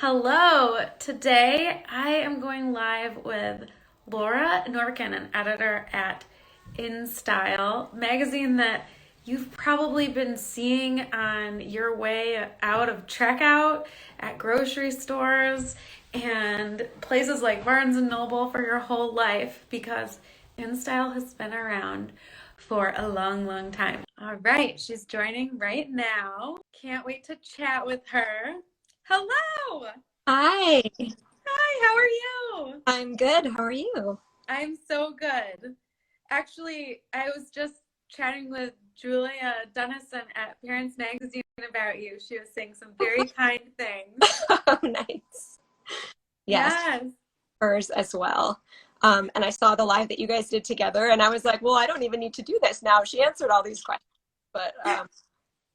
Hello. Today I am going live with Laura Norkin, an editor at InStyle Magazine that you've probably been seeing on your way out of checkout at grocery stores and places like Barnes and Noble for your whole life because InStyle has been around for a long, long time. All right, she's joining right now. Can't wait to chat with her. Hello! Hi, Hi, how are you? I'm good. How are you? I'm so good. Actually, I was just chatting with Julia Dennison at Parents Magazine about you. She was saying some very kind things. Oh, nice. Yes, Yes. hers as well. And I saw the live that you guys did together, and I was like, well, I don't even need to do this now. She answered all these questions, but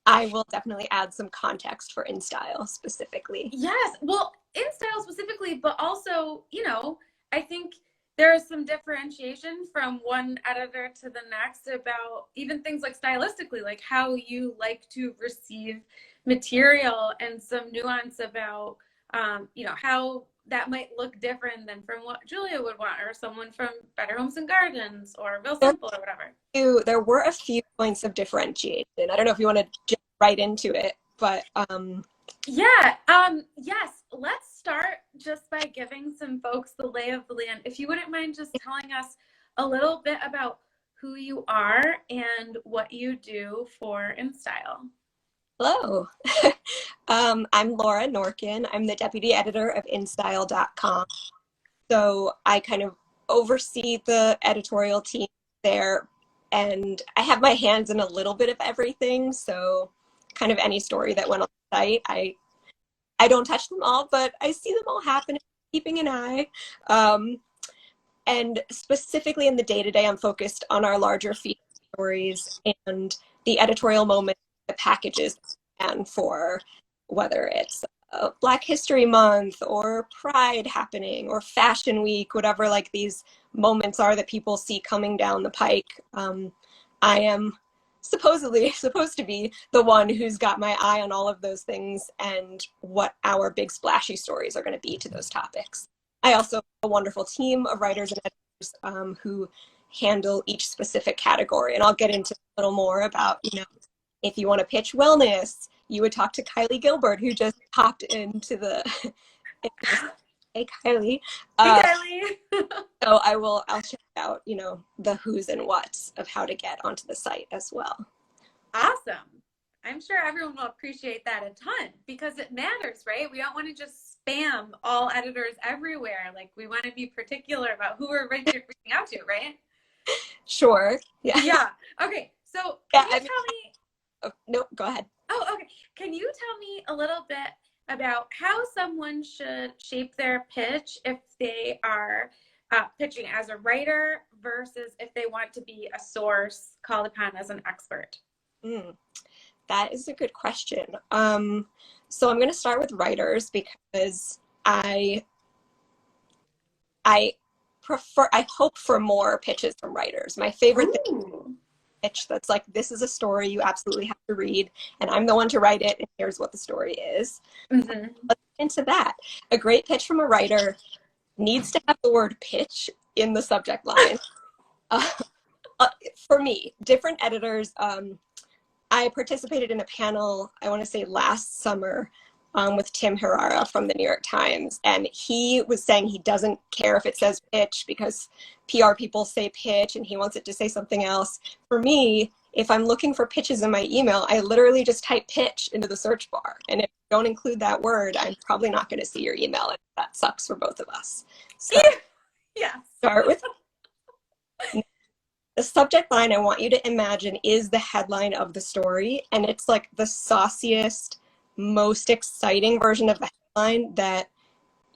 I will definitely add some context for InStyle specifically. Yes. Well, in style specifically, but also, I think there is some differentiation from one editor to the next about even things like stylistically, like how you like to receive material and some nuance about, how that might look different than from what Julia would want or someone from Better Homes and Gardens or Real There, Simple or whatever. there were a few points of differentiation. I don't know if you want to jump right into it, but Yeah, yes, let's start just by giving some folks the lay of the land. If you wouldn't mind just telling us a little bit about who you are and what you do for InStyle. hello. I'm Laura Norkin. I'm the deputy editor of InStyle.com. So I kind of oversee the editorial team there, and I have my hands in a little bit of everything. So kind of any story that went on the site, I don't touch them all, but I see them all happening, keeping an eye. Um, and specifically in the day-to-day, I'm focused on our larger feature stories and the editorial moment, the packages, and for whether it's Black History Month or Pride happening or Fashion Week, whatever like these moments are that people see coming down the pike. I am supposedly supposed to be the one who's got my eye on all of those things and what our big splashy stories are going to be to those topics. I also have a wonderful team of writers and editors who handle each specific category, and I'll get into a little more about, if you want to pitch wellness, you would talk to Kylie Gilbert, who just popped into the. Hey, Kylie. Hey, Uh, Kylie. so I'll check out, the who's and what's of how to get onto the site as well. Awesome. I'm sure everyone will appreciate that a ton because it matters, right? We don't want to just spam all editors everywhere. Like, we want to be particular about who we're reaching out to, right? Sure. Yeah. Yeah. Okay. So, Yeah. can you tell me? No, go ahead. Oh, okay. Can you tell me a little bit about how someone should shape their pitch if they are pitching as a writer versus if they want to be a source called upon as an expert? Mm, that is a good question. So I'm going to start with writers because I I hope for more pitches from writers. My favorite thing Ooh. pitch that's like, this is a story you absolutely have to read, and I'm the one to write it, and here's what the story is. Mm-hmm. Let's get into that. A great pitch from a writer needs to have the word pitch in the subject line. Uh, for me, different editors, I participated in a panel, I want to say last summer, with Tim Herrera from the New York Times. And he was saying he doesn't care if it says pitch because PR people say pitch and he wants it to say something else. For me, if I'm looking for pitches in my email, I literally just type pitch into the search bar. And if you don't include that word, I'm probably not going to see your email. And that sucks for both of us. So Yes. start with the subject line. I want you to imagine is the headline of the story, and it's like the sauciest, most exciting version of the headline that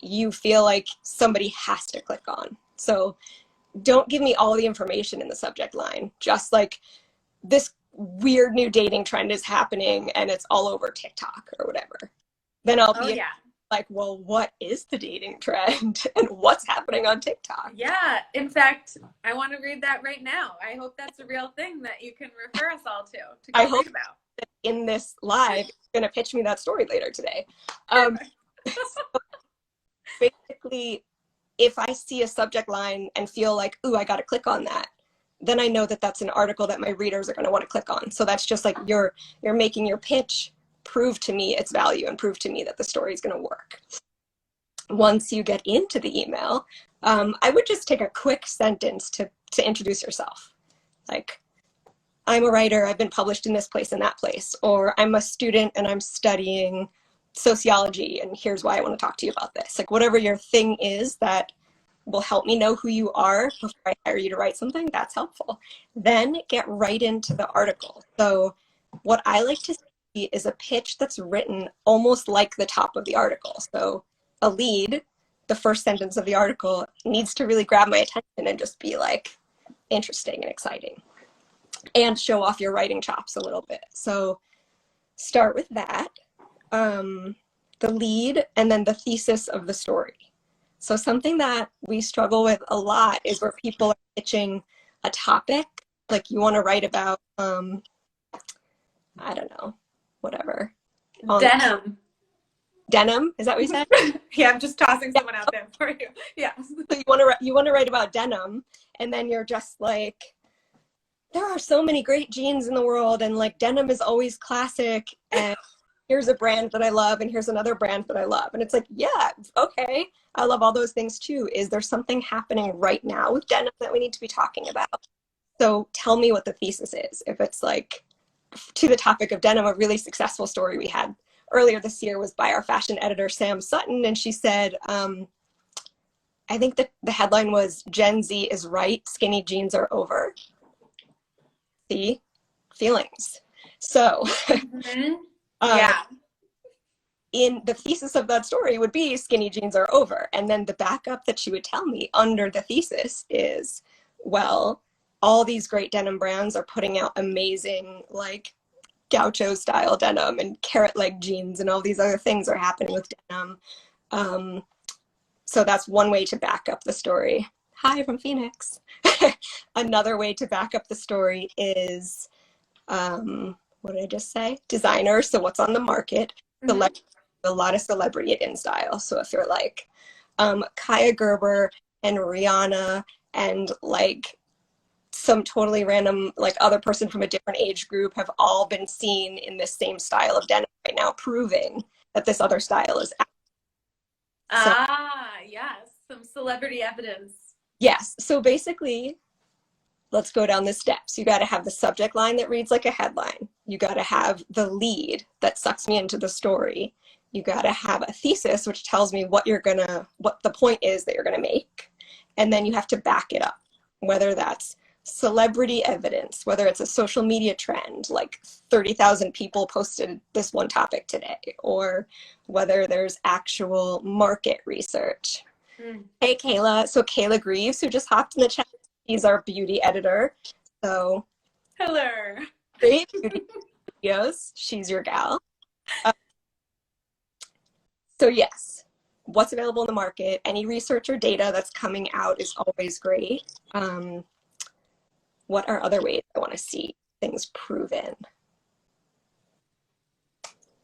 you feel like somebody has to click on. So don't give me all the information in the subject line, just like this weird new dating trend is happening and it's all over TikTok or whatever. Then I'll Oh, be yeah. like, well, what is the dating trend and what's happening on TikTok? Yeah. In fact, I want to read that right now. I hope that's a real thing that you can refer us all to I go hope read about. in this live, you're going to pitch me that story later today. Um, Basically, if I see a subject line and feel like, ooh, I got to click on that, then I know that that's an article that my readers are going to want to click on. So that's just like you're making your pitch prove to me its value and prove to me that the story is going to work. Once you get into the email, I would just take a quick sentence to introduce yourself. Like, I'm a writer, I've been published in this place and that place, or I'm a student and I'm studying sociology, and here's why I want to talk to you about this. Like, whatever your thing is that will help me know who you are before I hire you to write something, that's helpful. Then get right into the article. So what I like to see is a pitch that's written almost like the top of the article. So a lead, the first sentence of the article, needs to really grab my attention and just be like interesting and exciting, and show off your writing chops a little bit. So start with that, the lead, and then the thesis of the story. So something that we struggle with a lot is where people are pitching a topic, like you want to write about, I don't know, whatever. Denim. Denim, is that what you said? Yeah, I'm just tossing someone out there for you. Yeah. So you want to write about denim, and then you're just like, there are so many great jeans in the world, and like denim is always classic, and here's a brand that I love, and here's another brand that I love. And it's like, yeah, okay, I love all those things too. Is there something happening right now with denim that we need to be talking about? So tell me what the thesis is. If it's like, to the topic of denim, a really successful story we had earlier this year was by our fashion editor, Sam Sutton, and she said, I think that the headline was, Gen Z is right, skinny jeans are over. See? Feelings. So Yeah. In the thesis of that story would be skinny jeans are over. And then the backup that she would tell me under the thesis is, well, all these great denim brands are putting out amazing, like, gaucho style denim and carrot leg jeans, and all these other things are happening with denim. So that's one way to back up the story. Hi from Phoenix. Another way to back up the story is, what did I just say? Designer. So what's on the market? A lot of celebrity at InStyle. So if you're like Kaya Gerber and Rihanna and like some totally random like other person from a different age group have all been seen in this same style of denim right now, proving that this other style is out. Yes, some celebrity evidence. Yes. So basically, let's go down the steps. You got to have the subject line that reads like a headline. You got to have the lead that sucks me into the story. You got to have a thesis, which tells me what the point is that you're going to make. And then you have to back it up, whether that's celebrity evidence, whether it's a social media trend, like 30,000 people posted this one topic today, or whether there's actual market research. Hey, Kayla. So Kayla Greaves, who just hopped in the chat, she's our beauty editor. So hello. Great beauty videos. She's your gal. So yes, what's available in the market, any research or data that's coming out is always great. What are other ways I want to see things proven?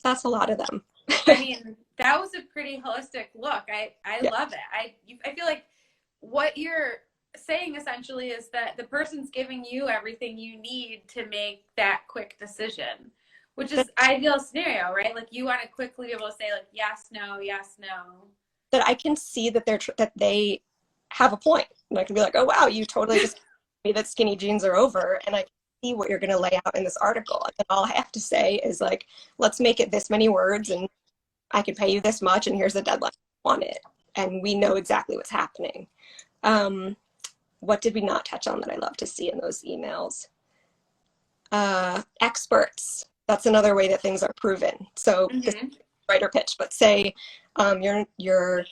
That's a lot of them. I mean, that was a pretty holistic look. I love it. I feel like what you're saying essentially is that the person's giving you everything you need to make that quick decision, which is ideal scenario, right? Like you want to quickly be able to say like yes, no, yes, no. That I can see that they have a point, and I can be like, oh wow, you totally just me that skinny jeans are over, and I can see what you're going to lay out in this article. And then all I have to say is like, let's make it this many words, and I can pay you this much, and here's the deadline on it, and we know exactly what's happening. What did we not touch on that I love to see in those emails? Experts. That's another way that things are proven. So this is writer pitch, but say you're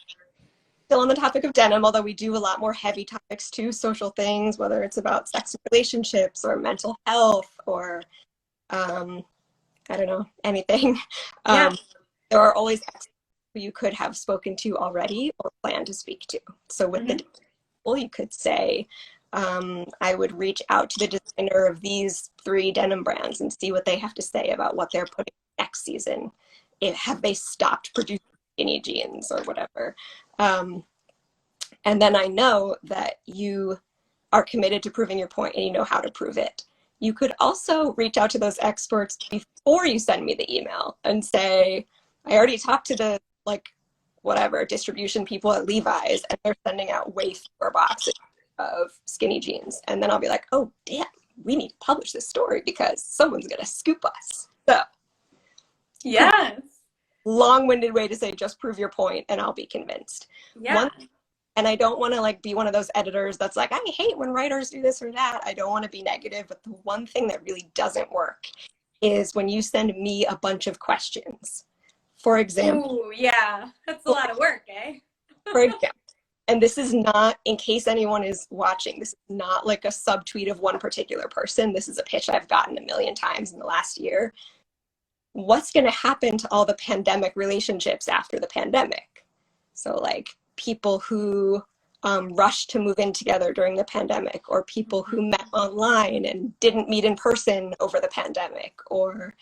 still on the topic of denim, although we do a lot more heavy topics too, social things, whether it's about sex and relationships or mental health or I don't know, anything. There are always experts who you could have spoken to already or plan to speak to. So with the you could say, I would reach out to the designer of these 3 denim brands and see what they have to say about what they're putting next season. Have they stopped producing skinny jeans or whatever. And then I know that you are committed to proving your point and you know how to prove it. You could also reach out to those experts before you send me the email and say, I already talked to the whatever distribution people at Levi's and they're sending out way fewer boxes of skinny jeans. And then I'll be like, oh, damn, we need to publish this story because someone's going to scoop us. So, yes. Long-winded way to say just prove your point and I'll be convinced. Yeah. And I don't want to be one of those editors that's like, I hate when writers do this or that. I don't want to be negative, but the one thing that really doesn't work is when you send me a bunch of questions. For example. Ooh, yeah, that's a lot of work, eh? For example, and this is not, in case anyone is watching, this is not like a subtweet of one particular person. This is a pitch I've gotten a million times in the last year. What's going to happen to all the pandemic relationships after the pandemic? So people who rushed to move in together during the pandemic, or people who met online and didn't meet in person over the pandemic, or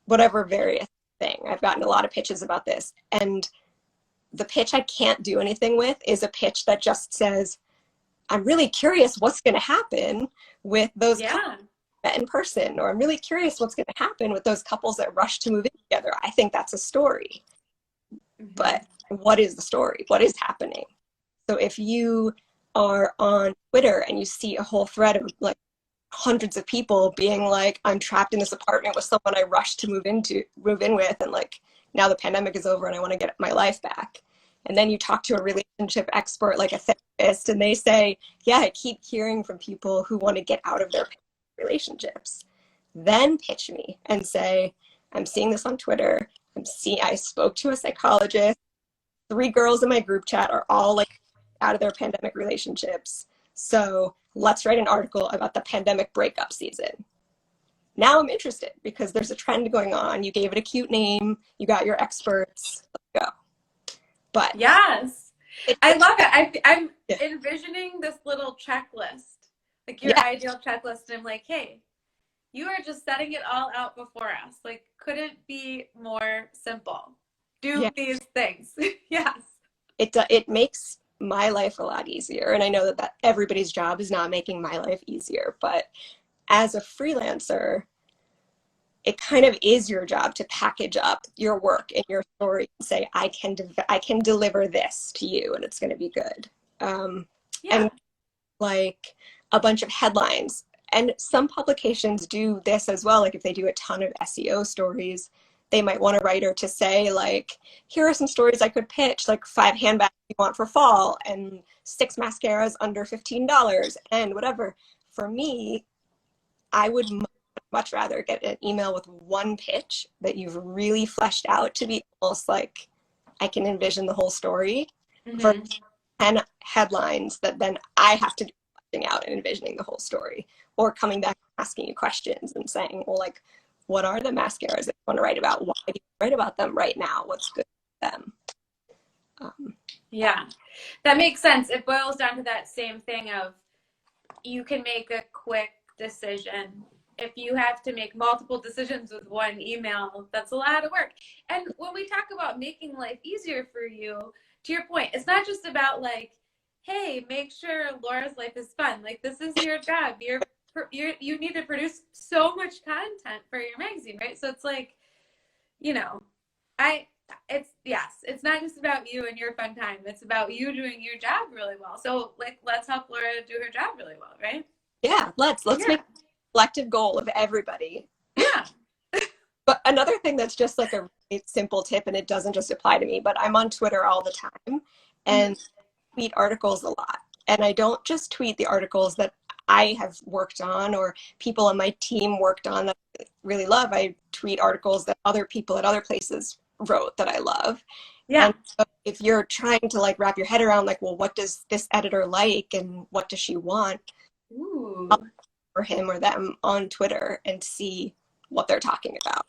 whatever various thing. I've gotten a lot of pitches about this. And the pitch I can't do anything with is a pitch that just says, I'm really curious what's going to happen with those couples met in person, or I'm really curious what's going to happen with those couples that rush to move in together. I think that's a story. Mm-hmm. But what is the story? What is happening? So if you are on Twitter and you see a whole thread of hundreds of people being like, I'm trapped in this apartment with someone I rushed to move in with, and now the pandemic is over and I want to get my life back. And then you talk to a relationship expert, like a therapist, and they say, yeah, I keep hearing from people who want to get out of their relationships. Then pitch me and say, I'm seeing this on Twitter. I spoke to a psychologist. 3 girls in my group chat are all out of their pandemic relationships. So let's write an article about the pandemic breakup season. Now I'm interested because there's a trend going on. You gave it a cute name. You got your experts. Let's go. But yes, I love it. I'm envisioning this little checklist, your ideal checklist. And I'm like, hey, you are just setting it all out before us. Couldn't be more simple. Do these things. Yes. It makes my life a lot easier. And I know that everybody's job is not making my life easier, but as a freelancer, it kind of is your job to package up your work and your story and say, I can deliver this to you and it's going to be good. And a bunch of headlines. And some publications do this as well. If they do a ton of SEO stories, they might want a writer to say, here are some stories I could pitch, 5 handbags you want for fall and 6 mascaras under $15 and whatever. For me, I would much rather get an email with one pitch that you've really fleshed out to be almost I can envision the whole story, for 10 headlines that then I have to do fleshing out and envisioning the whole story, or coming back and asking you questions and saying, well, what are the mascaras that you want to write about? Why do you write about them right now? What's good for them? Yeah, that makes sense. It boils down to that same thing of you can make a quick decision. If you have to make multiple decisions with one email, that's a lot of work. And when we talk about making life easier for you, to your point, it's not just about hey, make sure Laura's life is fun. This is your job. You need to produce so much content for your magazine, right? So it's it's not just about you and your fun time. It's about you doing your job really well. So let's help Laura do her job really well, right? Yeah, let's make a collective goal of everybody. Yeah. But another thing that's just a really simple tip, and it doesn't just apply to me, but I'm on Twitter all the time and tweet articles a lot. And I don't just tweet the articles that I have worked on or people on my team worked on that I really love. I tweet articles that other people at other places wrote that I love. Yeah. And so if you're trying to wrap your head around well, what does this editor like and what does she want? I'll for him or them on Twitter and see what they're talking about.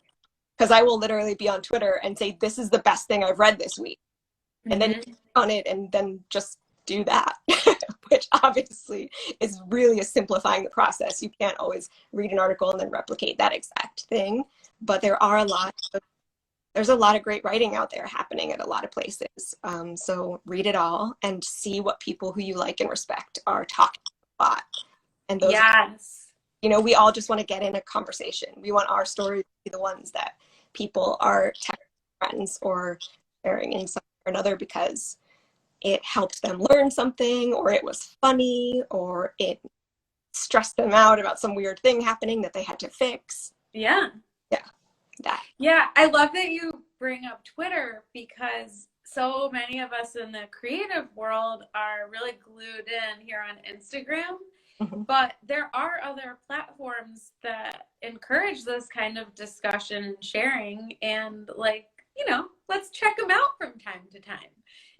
Because I will literally be on Twitter and say, this is the best thing I've read this week. And then click on it and then just do that, which obviously is really simplifying the process. You can't always read an article and then replicate that exact thing. But there are a lot of there's a lot of great writing out there happening at a lot of places. So read it all and see what people who you like and respect are talking about. And those, Yes. we all just want to get in a conversation. We want our stories to be the ones that people are texting friends or sharing in some way or another because it helped them learn something, or it was funny, or it stressed them out about some weird thing happening that they had to fix. Yeah. Yeah, that. Yeah, I love that you bring up Twitter because so many of us in the creative world are really glued in here on Instagram. Mhm. But there are other platforms that encourage this kind of discussion and sharing, and let's check them out from time to time.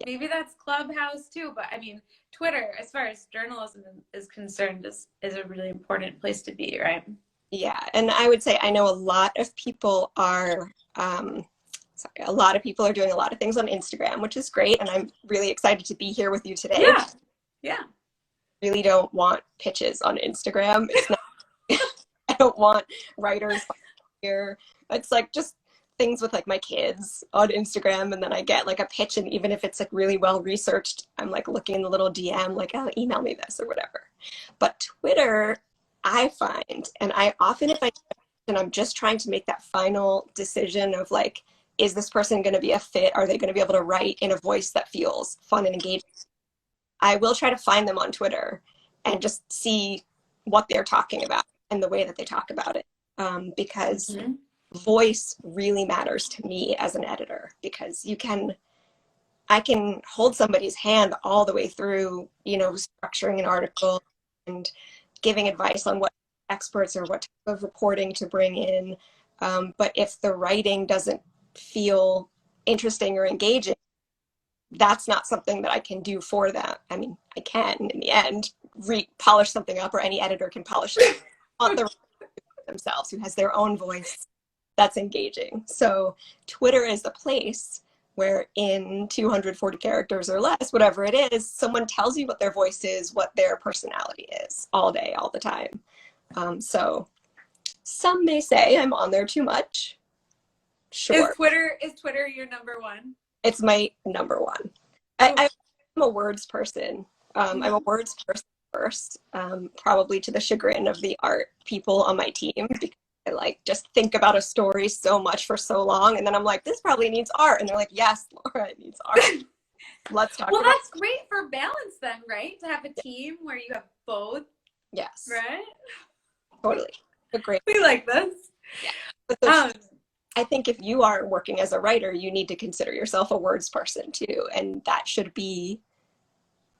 Maybe that's Clubhouse too, but I mean, Twitter, as far as journalism is concerned, is a really important place to be, right? Yeah, and I would say I know a lot of people are a lot of people are doing a lot of things on Instagram, which is great, and I'm really excited to be here with you today. Yeah, yeah. Really don't want pitches on Instagram. It's not. I don't want writers here. It's like just things with like my kids on Instagram, and then I get like a pitch, and even if it's like really well researched, I'm like looking in the little DM like, oh, email me this or whatever. But Twitter, I find, and I often if I and I'm just trying to make that final decision of like, is this person going to be a fit? Are they going to be able to write in a voice that feels fun and engaging? I will try to find them on Twitter and just see what they're talking about and the way that they talk about it. Because voice really matters to me as an editor, because I can hold somebody's hand all the way through, structuring an article and giving advice on what experts or what type of reporting to bring in. But if the writing doesn't feel interesting or engaging, that's not something that I can do for them. I mean, I can in the end polish something up, or any editor can polish it on the themselves, who has their own voice that's engaging. So Twitter is a place where in 240 characters or less, whatever it is, someone tells you what their voice is, what their personality is, all day, all the time. So some may say I'm on there too much. Sure. Is Twitter your number one? It's my number one. I'm a words person. I'm a words person first, probably to the chagrin of the art people on my team, because I like just think about a story so much for so long, and then I'm like, this probably needs art, and they're like, yes, Laura, it needs art. Let's talk. Well, that's great for balance then, right? To have a team where you have both. Yes. Right. Totally. Great. We like this. Yeah. But I think if you are working as a writer, you need to consider yourself a words person too. And that should be,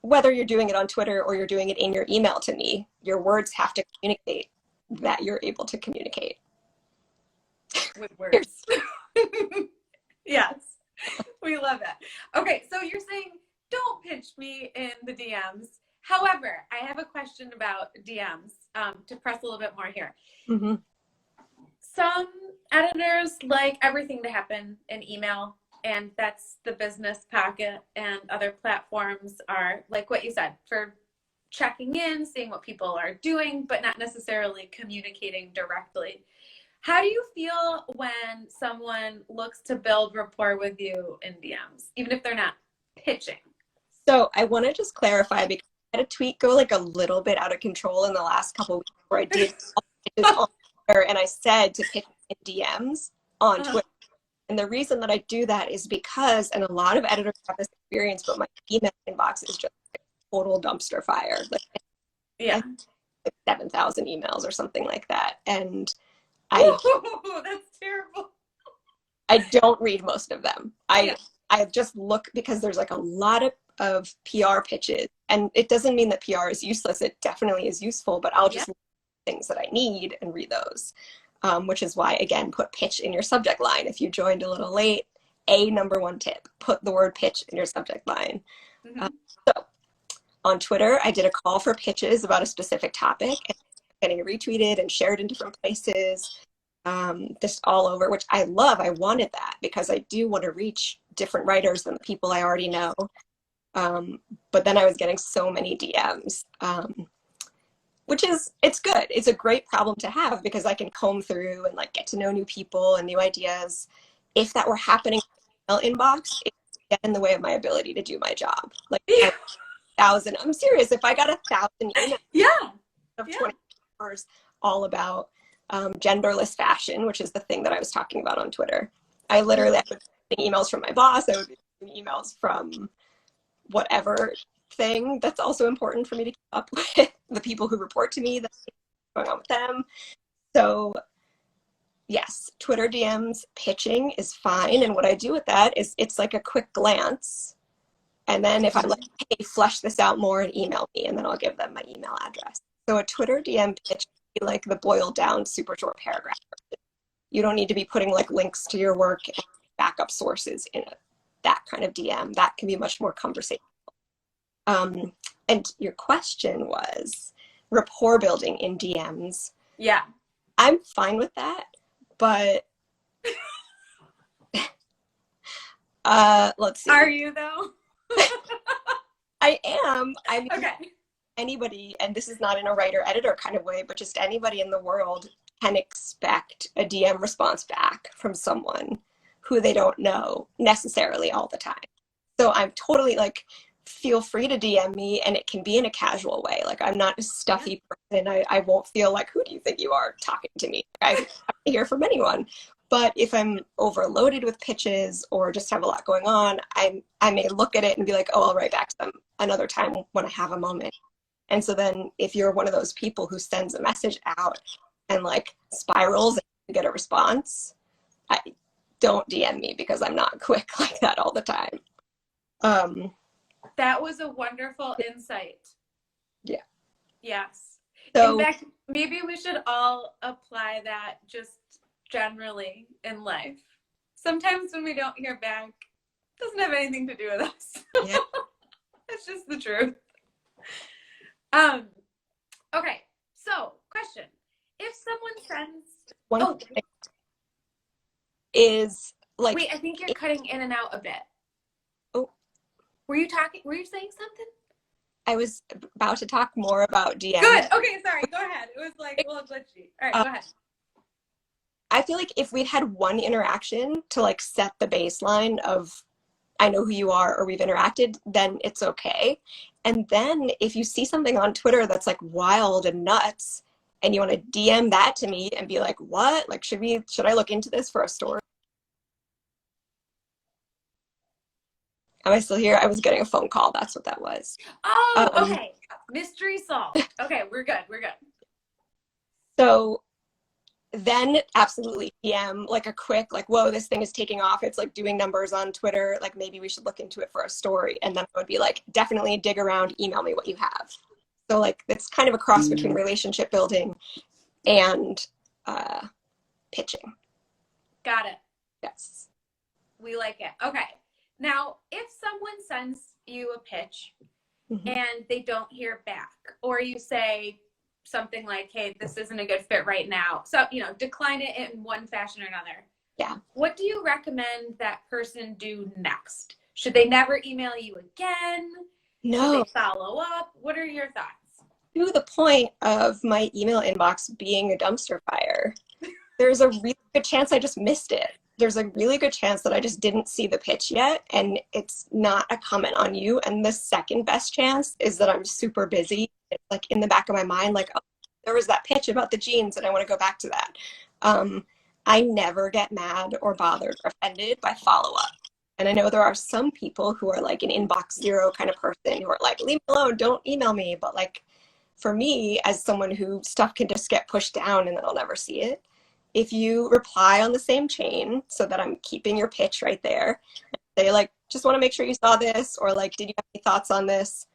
whether you're doing it on Twitter or you're doing it in your email to me, your words have to communicate that you're able to communicate. With words. Yes. We love it. Okay, so you're saying don't pitch me in the DMs. However, I have a question about DMs to press a little bit more here. Mm-hmm. Some editors like everything to happen in email, and that's the business packet, and other platforms are like what you said, for checking in, seeing what people are doing, but not necessarily communicating directly. How do you feel when someone looks to build rapport with you in DMs, even if they're not pitching? So I want to just clarify, because I had a tweet go like a little bit out of control in the last couple of weeks where I did pitches on Twitter, and I said to pitch in DMs on Twitter. And the reason that I do that is because, and a lot of editors have this experience, but my email inbox is just like total dumpster fire. Like 7,000 emails or something like that. And that's terrible. I don't read most of them. I just look, because there's like a lot of PR pitches, and it doesn't mean that PR is useless. It definitely is useful, but I'll just look at things that I need and read those, which is why, again, put pitch in your subject line. If you joined a little late, number one tip, put the word pitch in your subject line. Mm-hmm. So on Twitter, I did a call for pitches about a specific topic, and getting retweeted and shared in different places, just all over, which I love. I wanted that because I do want to reach different writers than the people I already know. But then I was getting so many DMs, which it's good. It's a great problem to have, because I can comb through and like get to know new people and new ideas. if that were happening in my email inbox, it would get in the way of my ability to do my job. Like Yeah. I'm serious. If I got 1,000 emails Yeah. of Yeah. 20 hours all about genderless fashion, which is the thing that I was talking about on Twitter, I would be getting emails from my boss. I would be getting emails from whatever thing that's also important for me to keep up with, the people who report to me, that's going on with them. So yes, Twitter DMs pitching is fine. And what I do with that is it's like a quick glance. And then if I'm like, hey, flesh this out more and email me, and then I'll give them my email address. So a Twitter DM pitch would be like the boiled down super short paragraph. You don't need to be putting like links to your work and backup sources in that kind of DM. That can be much more conversational. And your question was rapport building in DMs. Yeah. I'm fine with that, but let's see. Are you though? I am. I mean, Okay. anybody, and this is not in a writer editor kind of way, but just anybody in the world can expect a DM response back from someone who they don't know necessarily all the time. So I'm totally like, feel free to DM me, and it can be in a casual way. Like I'm not a stuffy person. I won't feel like, who do you think you are talking to me? I hear from anyone. But if I'm overloaded with pitches or just have a lot going on, I may look at it and be like, oh, I'll write back to them another time when I have a moment. And so then if you're one of those people who sends a message out and like spirals and you get a response, don't DM me, because I'm not quick like that all the time. That was a wonderful insight. Yeah. Yes. So, in fact, maybe we should all apply that just generally in life. Sometimes when we don't hear back, it doesn't have anything to do with us. yeah. It's just the truth. Okay. So, question. If someone sends One thing is like, wait, I think you're cutting in and out a bit. Oh. Were you saying something? I was about to talk more about DMs. Good. Okay, sorry. Go ahead. It was like a little glitchy. All right, go ahead. I feel like if we'd had one interaction to like set the baseline of I know who you are or we've interacted, then it's okay. And then if you see something on Twitter that's like wild and nuts and you want to DM that to me and be like, what? Like, should I look into this for a story? Am I still here? I was getting a phone call. That's what that was. Oh, okay. Mystery solved. Okay, we're good. We're good. So then absolutely DM like a quick, like, whoa, this thing is taking off. It's like doing numbers on Twitter. Like maybe we should look into it for a story. And then I would be like, definitely dig around, email me what you have. So like it's kind of a cross between relationship building and pitching. Got it. Yes. We like it. Okay. Now, if someone sends you a pitch and they don't hear back, or you say something like, hey, this isn't a good fit right now, so, decline it in one fashion or another. Yeah. What do you recommend that person do next? Should they never email you again? No. Should they follow up? What are your thoughts? To the point of my email inbox being a dumpster fire, there's a really good chance I just missed it. There's a really good chance that I just didn't see the pitch yet, and it's not a comment on you. And the second best chance is that I'm super busy. It's like in the back of my mind, like, oh, there was that pitch about the jeans and I want to go back to that. I never get mad or bothered or offended by follow-up. And I know there are some people who are like an inbox zero kind of person who are like, leave me alone, don't email me. But like for me, as someone who stuff can just get pushed down and then I'll never see it, if you reply on the same chain so that I'm keeping your pitch right there, say like, just want to make sure you saw this, or like, did you have any thoughts on this?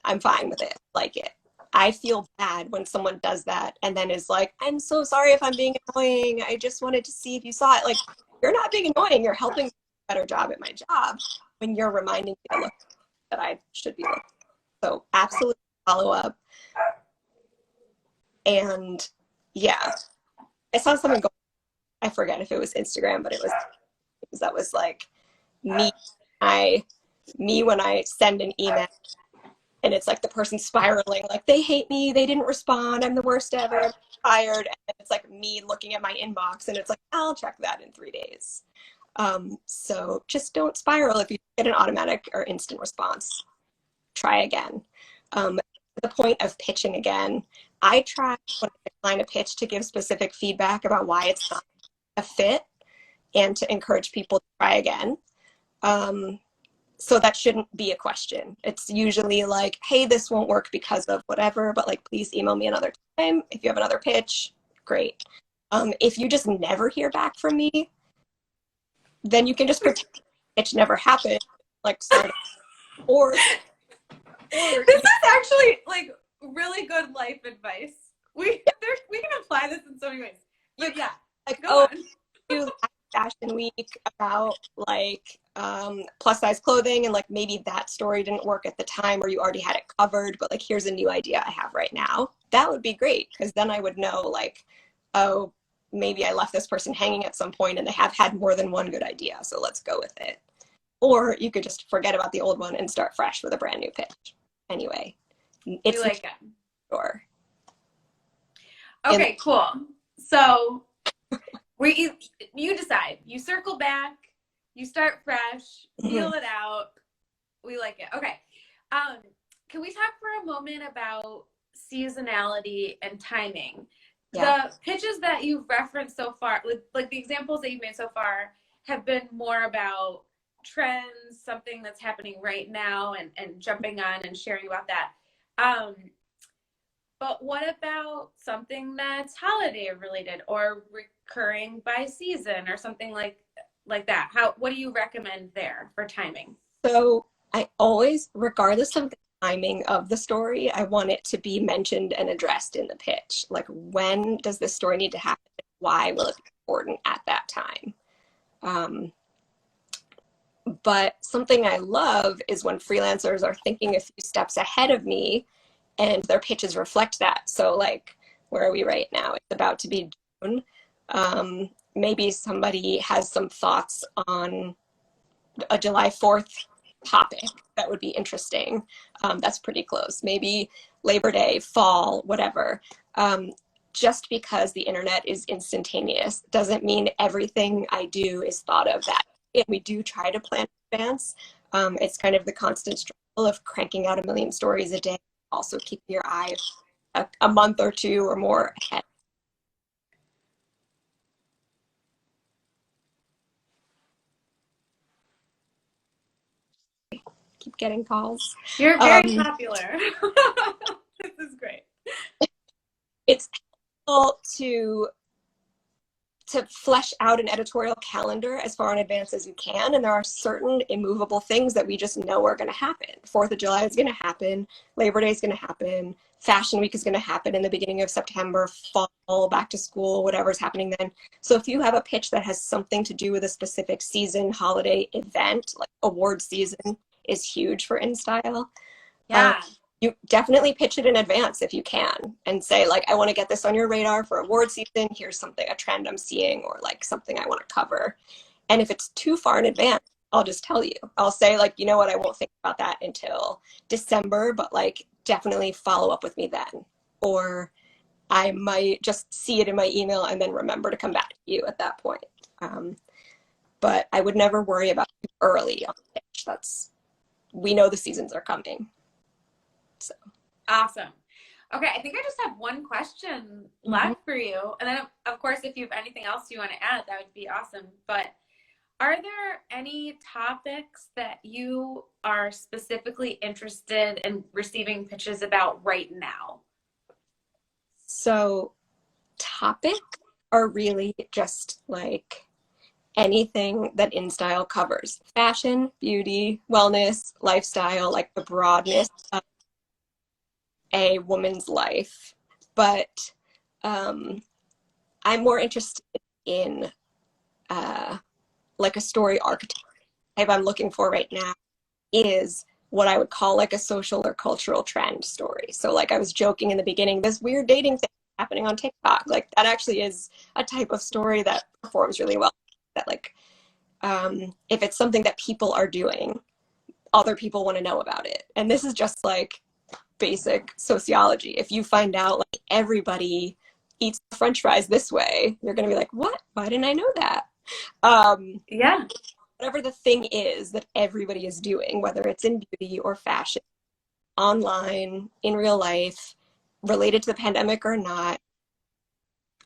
I'm fine with it, like it. I feel bad when someone does that and then is like, I'm so sorry if I'm being annoying. I just wanted to see if you saw it. Like, you're not being annoying. You're helping me do a better job at my job when you're reminding me to look that I should be looking. So absolutely follow up. And yeah. I saw something go, I forget if it was Instagram, but it was like me when I send an email and it's like the person spiraling, like they hate me, they didn't respond, I'm the worst ever, I'm tired. And it's like me looking at my inbox and it's like, I'll check that in 3 days. So just don't spiral. If you get an automatic or instant response, try again. The point of pitching again, I try when I decline a pitch to give specific feedback about why it's not a fit and to encourage people to try again. So that shouldn't be a question. It's usually like, hey, this won't work because of whatever, but like, please email me another time. If you have another pitch, great. If you just never hear back from me, then you can just pretend the pitch never happened, like start, or This is actually like really good life advice. We can apply this in so many ways. But yeah, like, go on. Do fashion week about like plus size clothing, and like maybe that story didn't work at the time or you already had it covered, but like here's a new idea I have right now. That would be great, because then I would know like, oh, maybe I left this person hanging at some point and they have had more than one good idea, so let's go with it. Or you could just forget about the old one and start fresh with a brand new pitch. Anyway, it's we like it. Sure. Okay, cool. So you decide. You circle back. You start fresh. Feel it out. We like it. Okay. Can we talk for a moment about seasonality and timing? Yeah. The pitches that you've referenced so far, like the examples that you've made so far, have been more about trends, something that's happening right now, and jumping on and sharing about that. But what about something that's holiday related or recurring by season or something like that? What do you recommend there for timing? So I always, regardless of the timing of the story, I want it to be mentioned and addressed in the pitch. Like, when does this story need to happen? Why will it be important at that time? But something I love is when freelancers are thinking a few steps ahead of me and their pitches reflect that. So like, where are we right now? It's about to be June. Maybe somebody has some thoughts on a July 4th topic that would be interesting. That's pretty close. Maybe Labor Day, fall, whatever. Just because the internet is instantaneous doesn't mean everything I do is thought of that. And we do try to plan in advance. It's kind of the constant struggle of cranking out 1 million stories a day, also keeping your eye a month or two or more ahead. Keep getting calls. You're very popular. This is great. It's helpful to flesh out an editorial calendar as far in advance as you can. And there are certain immovable things that we just know are going to happen. 4th of July is going to happen. Labor Day is going to happen. Fashion Week is going to happen in the beginning of September, fall, back to school, whatever's happening then. So if you have a pitch that has something to do with a specific season, holiday, event, like award season is huge for InStyle. Yeah. You definitely pitch it in advance if you can, and say like, I want to get this on your radar for award season. Here's something, a trend I'm seeing, or like something I want to cover. And if it's too far in advance, I'll just tell you. I'll say like, you know what, I won't think about that until December, but like definitely follow up with me then. Or I might just see it in my email and then remember to come back to you at that point. But I would never worry about too early on the pitch. We know the seasons are coming. So. Awesome. Okay, I think I just have one question left for you. And then, of course, if you have anything else you want to add, that would be awesome. But are there any topics that you are specifically interested in receiving pitches about right now? So topics are really just like anything that InStyle covers. Fashion, beauty, wellness, lifestyle, like the broadness of a woman's life. But I'm more interested in like a story archetype I'm looking for right now is what I would call like a social or cultural trend story. So like I was joking in the beginning, this weird dating thing happening on TikTok, like that actually is a type of story that performs really well. That like, if it's something that people are doing, other people want to know about it. And this is just like basic sociology. If you find out like everybody eats French fries this way, you're going to be like, what? Why didn't I know that? Yeah. Whatever the thing is that everybody is doing, whether it's in beauty or fashion, online, in real life, related to the pandemic or not,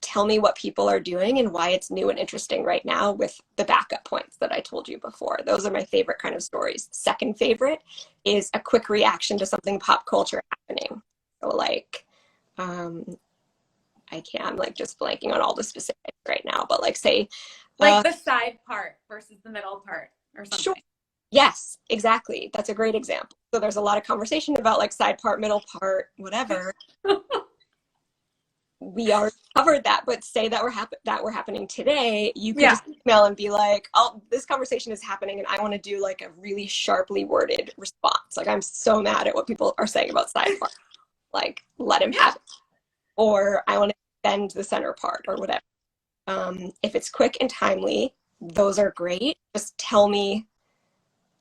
tell me what people are doing and why it's new and interesting right now with the backup points that I told you before. Those are my favorite kind of stories. Second favorite is a quick reaction to something pop culture happening. So like, I'm like just blanking on all the specifics right now, but like say, like the side part versus the middle part or something. Sure. Yes, exactly. That's a great example. So there's a lot of conversation about like side part, middle part, whatever. We already covered that, but say that we're happening today, you could just email and be like, "Oh, this conversation is happening, and I want to do like a really sharply worded response. Like I'm so mad at what people are saying about side part. Like let him have it, or I want to bend the center part, or whatever." If it's quick and timely, those are great. Just tell me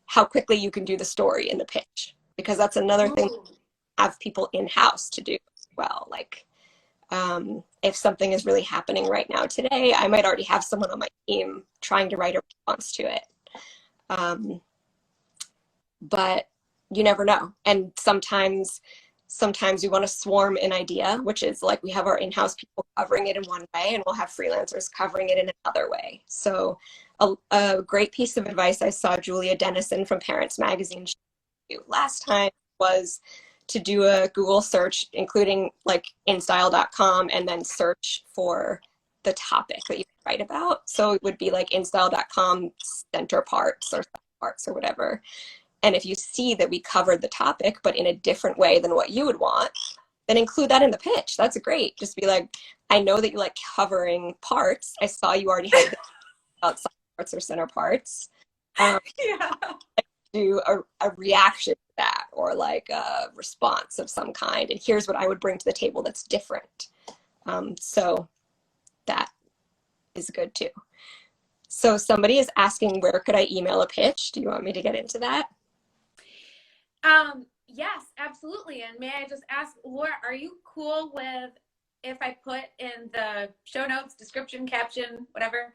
how quickly you can do the story in the pitch, because that's another thing have people in-house to do as well. Like if something is really happening right now today, I might already have someone on my team trying to write a response to it. But you never know. And sometimes we want to swarm an idea, which is like we have our in-house people covering it in one way and we'll have freelancers covering it in another way. So a great piece of advice I saw Julia Dennison from Parents Magazine last time was to do a Google search, including like InStyle.com, and then search for the topic that you write about. So it would be like InStyle.com center parts or parts or whatever. And if you see that we covered the topic, but in a different way than what you would want, then include that in the pitch. That's great. Just be like, I know that you like covering parts. I saw you already had outside parts or center parts. Do a reaction to that, or like a response of some kind. And here's what I would bring to the table that's different. So that is good too. So somebody is asking, where could I email a pitch? Do you want me to get into that? Yes, absolutely. And may I just ask, Laura, are you cool with if I put in the show notes, description, caption, whatever,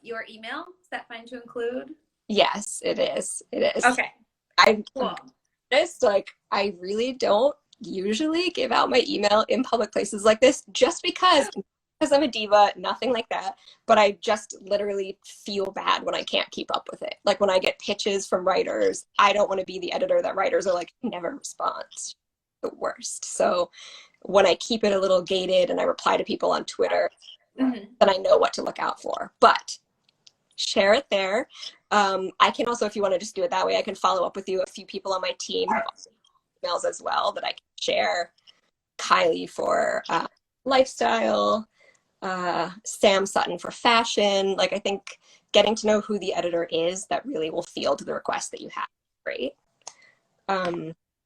your email? Is that fine to include? Yes, it is. It is. Okay. Cool. Like, I really don't usually give out my email in public places like this, just because I'm a diva, nothing like that. But I just literally feel bad when I can't keep up with it. Like when I get pitches from writers, I don't want to be the editor that writers are like, never responds. The worst. So when I keep it a little gated and I reply to people on Twitter, then I know what to look out for. But share it there. I can also, if you want to just do it that way, I can follow up with you. A few people on my team have emails as well that I can share. Kylie for lifestyle, Sam Sutton for fashion. Like, I think getting to know who the editor is that really will field the request that you have. Great.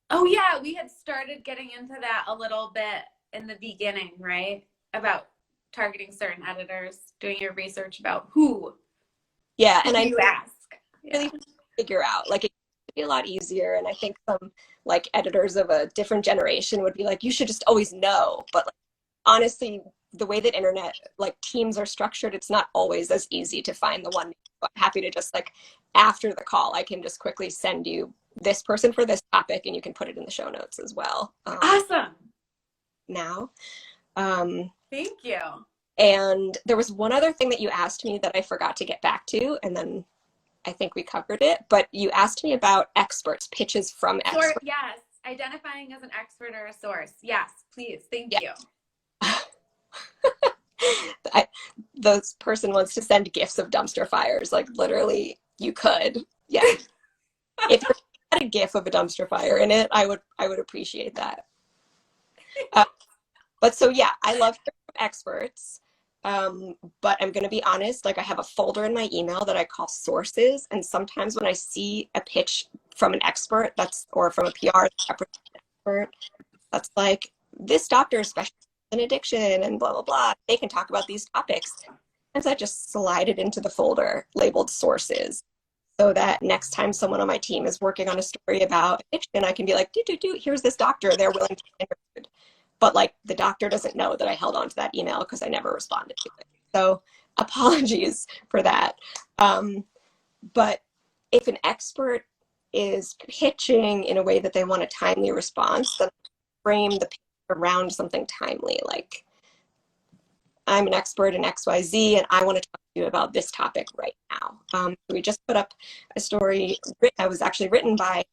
Oh yeah, we had started getting into that a little bit in the beginning, right? About targeting certain editors, doing your research about who. Yeah, and you ask. Really figure out. Like, it would be a lot easier, and I think some like editors of a different generation would be like, you should just always know. But like, honestly, the way that internet like teams are structured, it's not always as easy to find the one. I'm happy to just like after the call, I can just quickly send you this person for this topic, and you can put it in the show notes as well. Awesome. Now, thank you. And there was one other thing that you asked me that I forgot to get back to, and then I think we covered it, but you asked me about experts, pitches from experts. Yes, identifying as an expert or a source. Yes, please. Thank you. This person wants to send gifs of dumpster fires. Like, literally, you could. Yeah. If you had a gif of a dumpster fire in it, I would appreciate that. But so, yeah, I love experts. But I'm going to be honest, like I have a folder in my email that I call sources. And sometimes when I see a pitch from an expert or from a PR expert, that's like, this doctor is specialized in addiction and blah, blah, blah. They can talk about these topics. And so I just slide it into the folder labeled sources. so that next time someone on my team is working on a story about addiction, I can be like, here's this doctor, they're willing to be interviewed. But like the doctor doesn't know that I held on to that email because I never responded to it. So apologies for that. But if an expert is pitching in a way that they want a timely response, then frame the pitch around something timely, like I'm an expert in XYZ and I want to talk to you about this topic right now. We just put up a story that was actually written by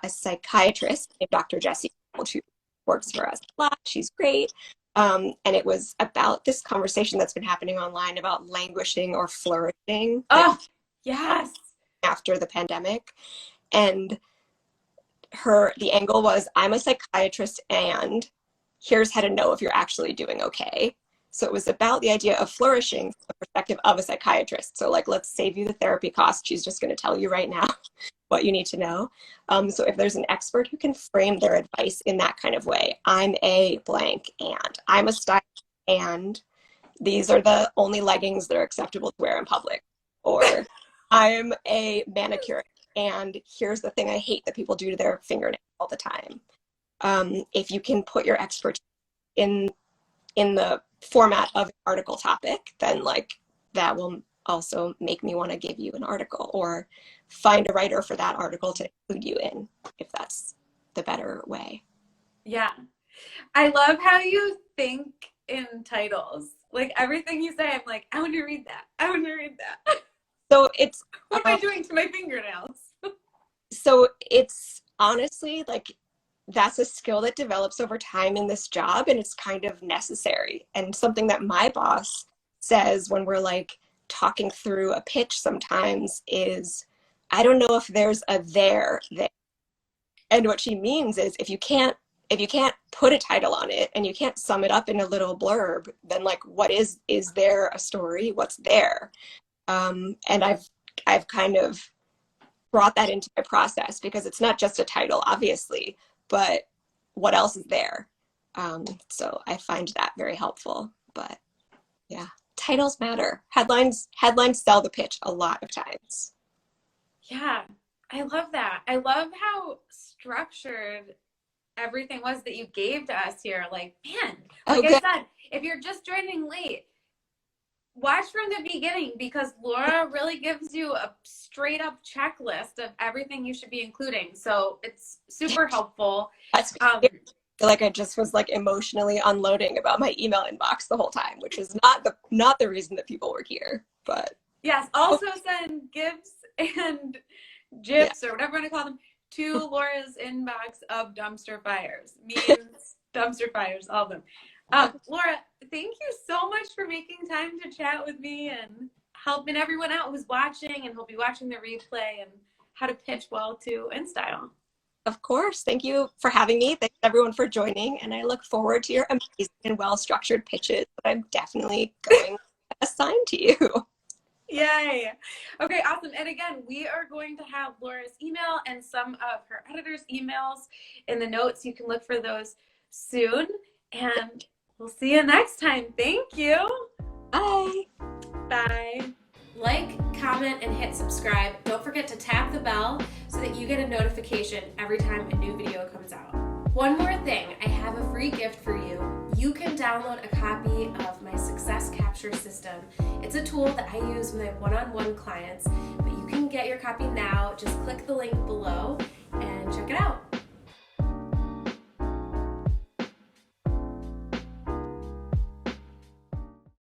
a psychiatrist named Dr. Jessie, who works for us a lot. She's great. And it was about this conversation that's been happening online about languishing or flourishing. Oh, yes. After the pandemic. And the angle was, I'm a psychiatrist and here's how to know if you're actually doing okay. So it was about the idea of flourishing from the perspective of a psychiatrist. So like, let's save you the therapy cost. She's just going to tell you right now what you need to know. So if there's an expert who can frame their advice in that kind of way, I'm a blank and I'm a stylist and these are the only leggings that are acceptable to wear in public. Or I'm a manicurist and here's the thing I hate that people do to their fingernails all the time. If you can put your expertise in the format of an article topic, then like that will also make me want to give you an article or find a writer for that article to include you in, if that's the better way. Yeah. I love how you think in titles. Like everything you say, I'm like, I want to read that. I want to read that. So it's what am I doing to my fingernails? So it's honestly like that's a skill that develops over time in this job, and it's kind of necessary. And something that my boss says when we're like talking through a pitch sometimes is, I don't know if there's a there. And what she means is if you can't put a title on it and you can't sum it up in a little blurb, then like what is there a story? What's there? And I've kind of brought that into my process because it's not just a title, obviously, but what else is there? So I find that very helpful. But yeah, titles matter. Headlines sell the pitch a lot of times. Yeah, I love that. I love how structured everything was that you gave to us here. Like, man, like I said, if you're just joining late, watch from the beginning because Laura really gives you a straight up checklist of everything you should be including. So it's super helpful. I feel like I just was like emotionally unloading about my email inbox the whole time, which is not the reason that people work here. But yes, also send gifts and gifs or whatever you want to call them to Laura's inbox of dumpster fires. Memes, dumpster fires, all of them. Laura, thank you so much for making time to chat with me and helping everyone out who's watching and who'll be watching the replay and how to pitch well to InStyle. Of course. Thank you for having me. Thanks everyone for joining. And I look forward to your amazing and well-structured pitches that I'm definitely going to assign to you. Yay. Okay, awesome. And again, we are going to have Laura's email and some of her editor's emails in the notes. You can look for those soon. And we'll see you next time. Thank you. Bye. Bye. Like, comment, and hit subscribe. Don't forget to tap the bell so that you get a notification every time a new video comes out. One more thing, I have a free gift for you. You can download a copy of my Success Capture System. It's a tool that I use with my one-on-one clients, but you can get your copy now. Just click the link below and check it out.